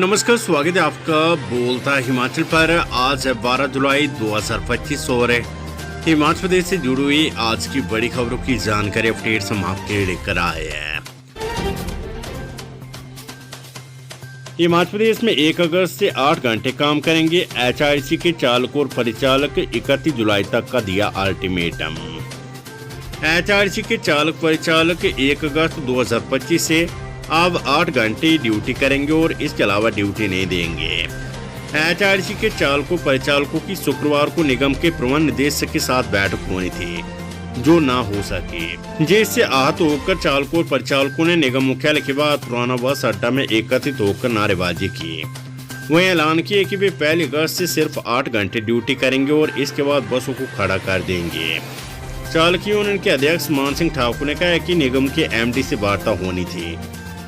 नमस्कार, स्वागत है आपका बोलता हिमाचल पर। आज है 12 जुलाई 2025 और हिमाचल प्रदेश से जुड़ी हुई आज की बड़ी खबरों की जानकारी अपडेट्स हम आपके लिए लेकर आए हैं। हिमाचल प्रदेश में 1 अगस्त से 8 घंटे काम करेंगे। HRTC के चालक और परिचालक 31 जुलाई तक का दिया अल्टीमेटम। HRTC के चालक परिचालक 1 अगस्त 2025 से अब 8 घंटे ड्यूटी करेंगे और इसके अलावा ड्यूटी नहीं देंगे। HRTC के चालकों परिचालकों की शुक्रवार को निगम के प्रबंध निदेशक के साथ बैठक होनी थी, जो ना हो सके, जिससे आहत होकर चालकों और परिचालकों ने निगम मुख्यालय के बाद पुराना बस अड्डा में एकत्रित होकर नारेबाजी की। वहीं ऐलान किया कि वे 1 अगस्त से सिर्फ 8 घंटे ड्यूटी करेंगे और इसके बाद बसों को खड़ा कर देंगे। चालक यूनियन के अध्यक्ष मान सिंह ठाकुर ने कहा कि निगम के MD से वार्ता होनी थी,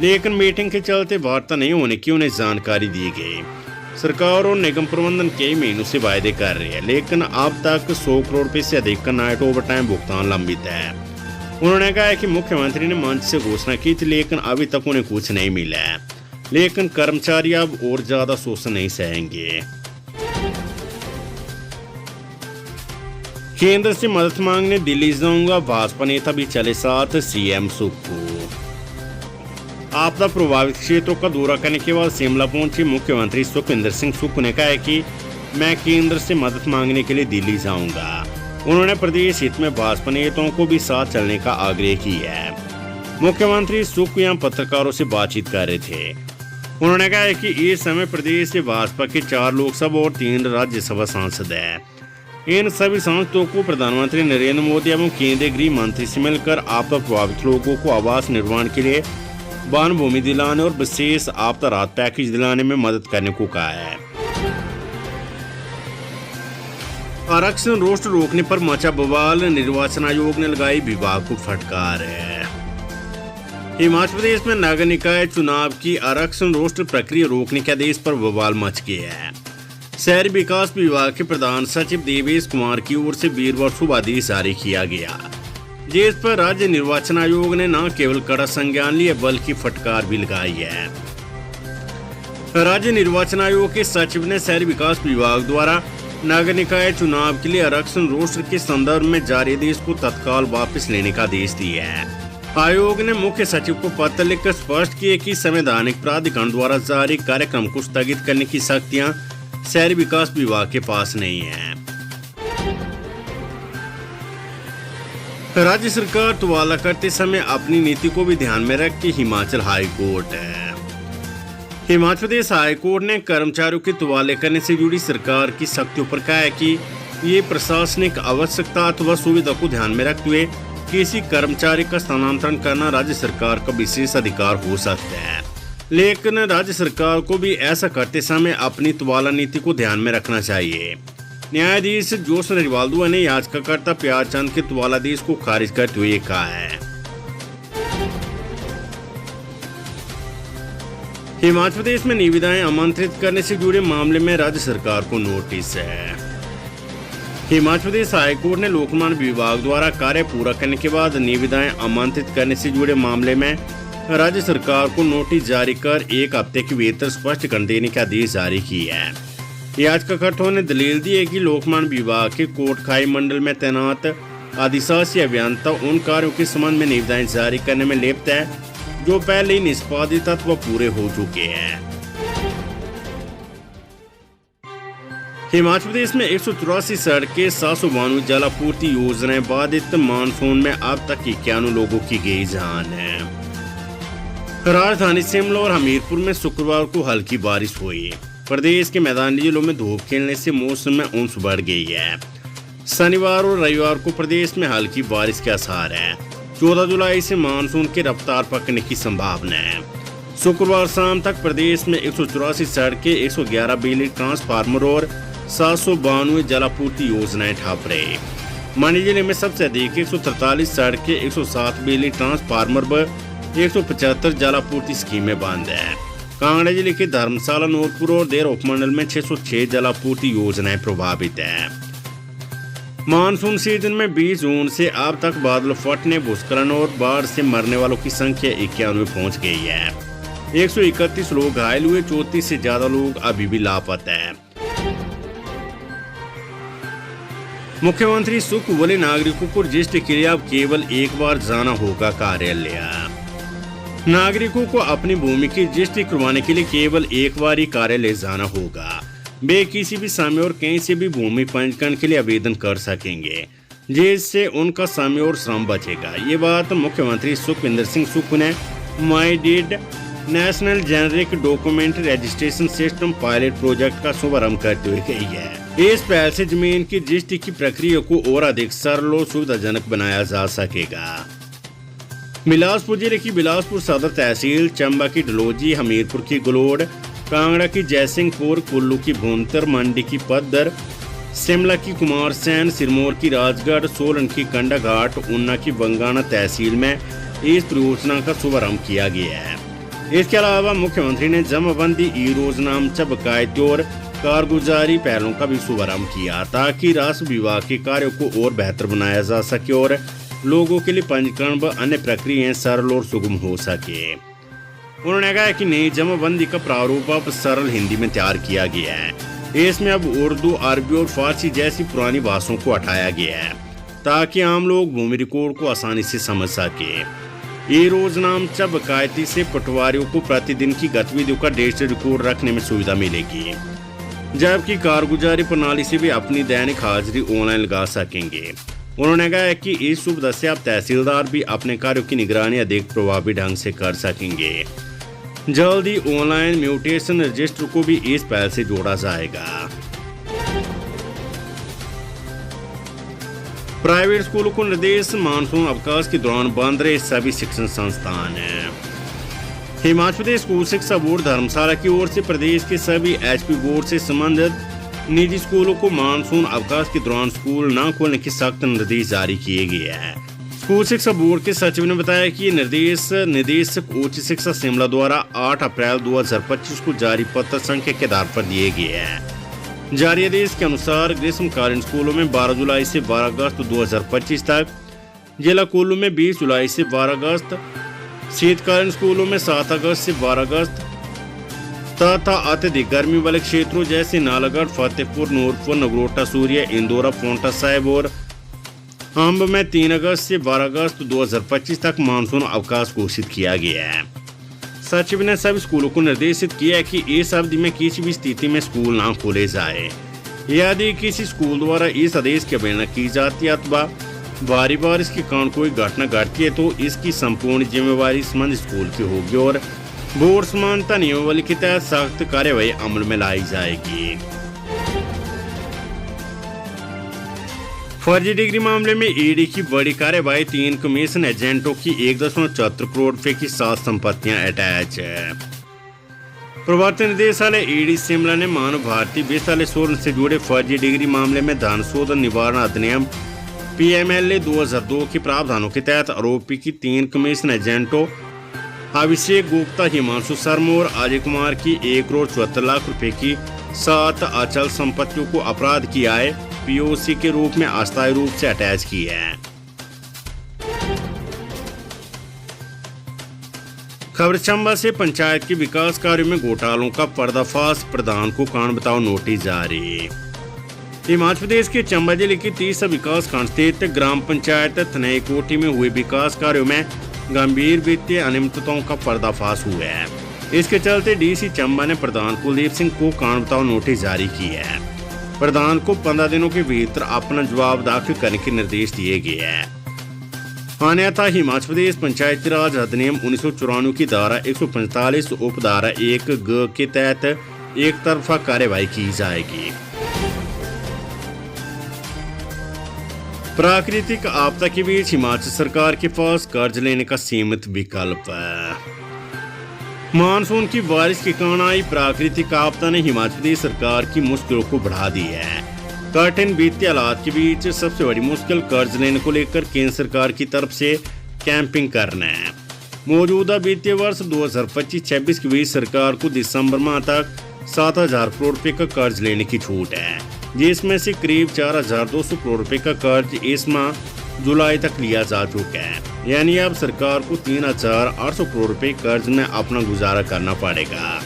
लेकिन मीटिंग के चलते वार्ता नहीं होने की उन्हें जानकारी दी गई। सरकार और निगम प्रबंधन कई महीनों से वायदे कर रही है, लेकिन अब तक 100 करोड़ रुपए से अधिक का नाइट ओवरटाइम भुगतान लंबित है। उन्होंने कहा कि मुख्यमंत्री ने मंच से घोषणा की थी, लेकिन अभी तक उन्हें कुछ नहीं मिला है। लेकिन कर्मचारी अब और ज्यादा शोषण नहीं सहेंगे। केंद्र से मदद मांगने दिल्ली जाऊंगा, भाजपा नेता भी चले साथ CM सुक्खू। आपदा प्रभावित क्षेत्रों का दौरा करने के बाद शिमला पहुंचे मुख्यमंत्री सुखविंदर सिंह सुक्खू ने कहा कि मैं केंद्र से मदद मांगने के लिए दिल्ली जाऊंगा। उन्होंने प्रदेश हित में भाजपा नेताओं को भी साथ चलने का आग्रह किया है। मुख्यमंत्री सुक्खू यहां पत्रकारों से बातचीत कर रहे थे। उन्होंने कहा कि इस समय प्रदेश से भाजपा के 4 लोकसभा और 3 राज्यसभा सांसद है। इन सभी सांसदों को प्रधानमंत्री नरेंद्र मोदी एवं केंद्रीय गृह मंत्री से मिलकर आपदा प्रभावित लोगों को आवास निर्माण के लिए वन भूमि दिलाने और विशेष आपदा राहत पैकेज दिलाने में मदद करने को कहा है। आरक्षण रोस्टर रोकने पर मचा बवाल, निर्वाचन आयोग ने लगाई विभाग को फटकार है। हिमाचल प्रदेश में नगर निकाय चुनाव की आरक्षण रोस्टर प्रक्रिया रोकने के आदेश पर बवाल मच गया है। शहरी विकास विभाग के प्रधान सचिव देवेश कुमार की ओर से वीरवार सुबह आदेश जारी किया गया, जिस पर राज्य निर्वाचन आयोग ने न केवल कड़ा संज्ञान लिया बल्कि फटकार भी लगाई है। राज्य निर्वाचन आयोग के सचिव ने शहरी विकास विभाग द्वारा नगर निकाय चुनाव के लिए आरक्षण रोस्टर के संदर्भ में जारी आदेश को तत्काल वापस लेने का आदेश दिया है। आयोग ने मुख्य सचिव को पत्र लिखकर स्पष्ट किया कि संवैधानिक प्राधिकरण द्वारा जारी कार्यक्रम को स्थगित करने की शक्तियां शहरी विकास विभाग के पास नहीं है। राज्य सरकार तबादला करते समय अपनी नीति को भी ध्यान में रख के हिमाचल हाई कोर्ट है। हिमाचल प्रदेश हाई कोर्ट ने कर्मचारियों के तबादले करने से जुड़ी सरकार की शक्तियों पर कहा है कि ये प्रशासनिक आवश्यकता अथवा सुविधा को ध्यान में रखते हुए किसी कर्मचारी का स्थानांतरण करना राज्य सरकार का विशेष अधिकार हो सकता है, लेकिन राज्य सरकार को भी ऐसा करते समय अपनी तबादला नीति को ध्यान में रखना चाहिए। न्यायाधीश जोशन रिवाल्दो ने याचिकाकर्ता प्यार चंद के तबादलादेश को खारिज करते हुए कहा है। हिमाचल प्रदेश में निविदाएं आमंत्रित करने से जुड़े मामले में राज्य सरकार को नोटिस है। हिमाचल प्रदेश हाईकोर्ट ने लोकमान्य विभाग द्वारा कार्य पूरा करने के बाद निविदाएं आमंत्रित करने से जुड़े मामले में राज्य सरकार को नोटिस जारी कर 1 हफ्ते के भीतर स्पष्टीकरण देने का आदेश जारी किया है। याचिकाकर्ताओं ने दलील दी है कि लोकमान्य विभाग के कोटखाई मंडल में तैनात अधिशासी अभियंता उन कार्यों के संबंध में निविदाएं जारी करने में लिप्त है जो पहले ही निष्पादित अथवा पूरे हो चुके हैं। हिमाचल प्रदेश में 184 सड़कें, 792 जलापूर्ति योजनाएं बाधित। मानसून में अब तक 91 लोगों की गई जान है। राजधानी शिमला और हमीरपुर में शुक्रवार को हल्की बारिश हुई। प्रदेश के मैदानी जिलों में धूप खिलने से मौसम में उमस बढ़ गई है। शनिवार और रविवार को प्रदेश में हल्की बारिश के आसार हैं। 14 जुलाई से मानसून की रफ्तार पकड़ने की संभावना है। शुक्रवार शाम तक प्रदेश में 184 सड़कें, 111 बिजली ट्रांसफार्मर और 792 जलापूर्ति योजनाएं ठप रही। मंडी जिले में सबसे अधिक 143 सड़कें, 107 बिजली ट्रांसफार्मर व 175 जलापूर्ति स्कीमें बंद है। कांगड़ा जिले के धर्मशाला, नूरपुर और देर उपमंडल में 606 जलापूर्ति योजनाएं प्रभावित है। मानसून सीजन में 20 जून से अब तक बादल फटने, भूस्खलन और बाढ़ से मरने वालों की संख्या 91 पहुंच गई है। 131 लोग घायल हुए, 34 से ज्यादा लोग अभी भी लापता हैं। मुख्यमंत्री सुख बोले, नागरिकों को रजिस्टर के लिए अब केवल एक बार जाना होगा कार्यालय। नागरिकों को अपनी भूमि की रजिस्ट्री करवाने के लिए केवल एक बार ही कार्यालय जाना होगा। वे किसी भी समय और कहीं से भी भूमि पंजीकरण के लिए आवेदन कर सकेंगे, जिससे उनका समय और श्रम बचेगा। ये बात मुख्यमंत्री सुखविंदर सिंह सुक्खू ने my deed national generic document registration system pilot project का शुभारंभ करते हुए कही है। इस पहल से जमीन की रजिस्ट्री की प्रक्रिया को और अधिक सरल और सुविधाजनक बनाया जा सकेगा। बिलासपुर जिले की बिलासपुर सदर तहसील, चंबा की डलोजी, हमीरपुर की गलोड़, कांगड़ा की जयसिंहपुर, कुल्लू की भूंतर, मंडी की पद्दर, शिमला की कुमारसैन, सिरमौर की राजगढ़, सोलन की कंडा घाट, ऊना की बंगाना तहसील में इस परियोजना का शुभारंभ किया गया है। इसके अलावा मुख्यमंत्री ने जमाबंदी, ई रोजनामचा, बकायती और कारगुजारी पहलों का भी शुभारंभ किया, ताकि राजस्व विभाग के कार्यों को और बेहतर बनाया जा सके और लोगों के लिए पंजीकरण व अन्य प्रक्रियाएं सरल और सुगम हो सके। उन्होंने कहा कि नई जमाबंदी का प्रारूप अब सरल हिंदी में तैयार किया गया है। इसमें अब उर्दू, अरबी और फारसी जैसी पुरानी भाषाओं को हटाया गया है, ताकि आम लोग भूमि रिकॉर्ड को आसानी से समझ सके। ये रोजनामचा बकायती से पटवारियों को प्रतिदिन की गतिविधियों का डिजिटल रिकॉर्ड रखने में सुविधा मिलेगी, जबकि कारगुजारी प्रणाली से भी अपनी दैनिक हाजिरी ऑनलाइन लगा सकेंगे। उन्होंने कहा कि इस सुविधा से अब तहसीलदार भी अपने कार्यों की निगरानी अधिक प्रभावी ढंग से कर सकेंगे। जल्द ही ऑनलाइन म्यूटेशन रजिस्टर को भी इस पहल से जोड़ा जाएगा। प्राइवेट स्कूलों को निर्देश, मानसून अवकाश के दौरान बंद रहे सभी शिक्षण संस्थान। हिमाचल प्रदेश स्कूल शिक्षा बोर्ड धर्मशाला की ओर से प्रदेश के सभी एचपी बोर्ड से संबंधित निजी स्कूलों को मानसून अवकाश के दौरान स्कूल न खोलने के सख्त निर्देश जारी किए गए हैं। स्कूल शिक्षा बोर्ड के सचिव ने बताया कि ये निर्देश निदेशक उच्च शिक्षा शिमला द्वारा 8 अप्रैल 2025 को जारी पत्र संख्या के आधार पर दिए गए हैं। जारी आदेश के अनुसार ग्रीष्मकालीन स्कूलों में 12 जुलाई से 12 अगस्त 2025 तक, जिला कुल्लू में 20 जुलाई से 12 अगस्त, शीतकालीन स्कूलों में 7 अगस्त से 12 अगस्त तथा अत्यधिक गर्मी वाले क्षेत्रों जैसे नालागढ़, फतेहपुर, नूरपुर, नगरोटा, सूर्य, इंदौरा, पोंटा साहिब और अंब में 3 अगस्त से 12 अगस्त 2025 तक मानसून अवकाश घोषित किया गया है। सचिव ने सभी स्कूलों को निर्देशित किया कि इस अवधि में किसी भी स्थिति में स्कूल न खोले जाए। यदि किसी स्कूल द्वारा इस आदेश की अवहेलना की जाती है अथवा भारी बारिश के कारण कोई घटना घटती है तो इसकी संपूर्ण जिम्मेवारी संबंधित स्कूल की होगी और बोर्ड समानता नियमावली के तहत सख्त कार्यवाही अमल में लाई जाएगी। फर्जी डिग्री मामले में ईडी की बड़ी कार्यवाही, 3 कमीशन एजेंटों की 1.74 करोड़ रुपए की 7 संपत्तियां अटैच है। प्रवर्तन निदेशालय ईडी शिमला ने मानव भारती विश्वविद्यालय सोलन से जुड़े फर्जी डिग्री मामले में धन शोधन निवारण अधिनियम PMLA 2002 के प्रावधानों के तहत आरोपी की 3 कमीशन एजेंटों अभिषेक गुप्ता, हिमांशु शर्मा और अजय कुमार की 1,74,00,000 रुपए की 7 अचल संपत्तियों को अपराध की आय POC के रूप में अस्थायी रूप से अटैच की है। खबर चंबा से, पंचायत के विकास कार्यों में घोटालों का पर्दाफाश, प्रधान को कारण बताओ नोटिस जारी। हिमाचल प्रदेश के चंबा जिले की 30 विकास खंड स्थित ग्राम पंचायत थनई कोठी में हुए विकास कार्यों में गंभीर वित्तीय अनियमितताओं का पर्दाफाश हुआ है। इसके चलते डीसी चंबा ने प्रधान कुलदीप सिंह को कारण बताओ नोटिस जारी की है। प्रधान को 15 दिनों के भीतर अपना जवाब दाखिल करने के निर्देश दिए गए हैं। अन्यथा हिमाचल प्रदेश पंचायती राज अधिनियम 1994 की धारा 145 उपधारा 1 ग के तहत एक तरफा कार्यवाही की जाएगी। प्राकृतिक आपदा के बीच हिमाचल सरकार के पास कर्ज लेने का सीमित विकल्प है। मानसून की बारिश के कारण आई प्राकृतिक आपदा ने हिमाचल प्रदेश सरकार की मुश्किलों को बढ़ा दी है। कठिन वित्तीय हालात के बीच सबसे बड़ी मुश्किल कर्ज लेने को लेकर केंद्र सरकार की तरफ से कैंपिंग करना है। मौजूदा वित्तीय वर्ष 2025-26 के बीच सरकार को दिसंबर माह तक 7,000 करोड़ रुपए का कर्ज लेने की छूट है, जिसमें से करीब 4,200 करोड़ रुपए का कर्ज इस माह जुलाई तक लिया जा चुका है। यानी अब सरकार को 3,800 करोड़ रुपए कर्ज में अपना गुजारा करना पड़ेगा।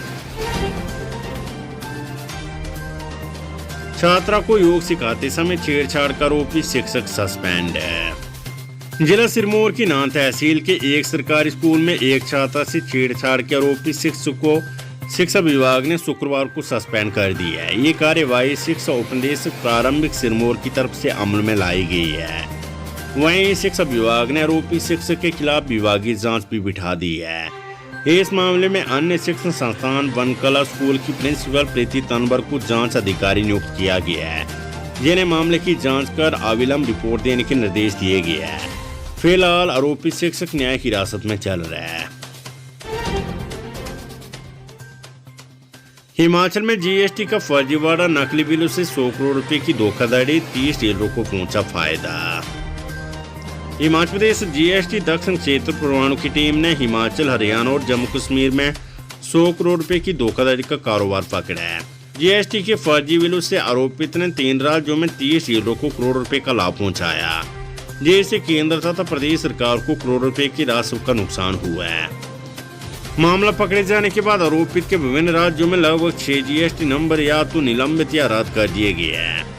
छात्रा को योग सिखाते समय छेड़छाड़ का आरोपी शिक्षक सस्पेंड है। जिला सिरमौर की नान तहसील के एक सरकारी स्कूल में एक छात्रा से छेड़छाड़ के आरोपी शिक्षक को शिक्षा विभाग ने शुक्रवार को सस्पेंड कर दी है। ये कार्यवाही शिक्षा उपनिदेशक प्रारंभिक सिरमौर की तरफ से अमल में लाई गई है। वहीं शिक्षा विभाग ने आरोपी शिक्षक के खिलाफ विभागीय जांच भी बिठा दी है। इस मामले में अन्य शिक्षण संस्थान बनकला स्कूल की प्रिंसिपल प्रीति तनवर को जांच अधिकारी नियुक्त किया गया है, जिन्हें मामले की जांच कर अविलंब रिपोर्ट देने के निर्देश दिए गए हैं। फिलहाल आरोपी शिक्षक न्यायिक हिरासत में चल रहा है। हिमाचल में जीएसटी का फर्जीवाड़ा, नकली बिलों से 100 करोड़ रुपए की धोखाधड़ी, 30 डीलरों को पहुंचा फायदा। हिमाचल प्रदेश जीएसटी दक्षिण क्षेत्र परवाणु की टीम ने हिमाचल, हरियाणा और जम्मू कश्मीर में 100 करोड़ रुपए की धोखाधड़ी का कारोबार पकड़ा है। जीएसटी के फर्जी बिलों से आरोपित ने 3 राज्यों में 30 डीलरों को करोड़ रुपए का लाभ पहुंचाया, जिससे केंद्र तथा प्रदेश सरकार को करोड़ रुपए की राशि का नुकसान हुआ है। मामला पकड़े जाने के बाद आरोपित के विभिन्न राज्यों में लगभग 6 जीएसटी नंबर या तो निलंबित या रद्द कर दिए गए हैं।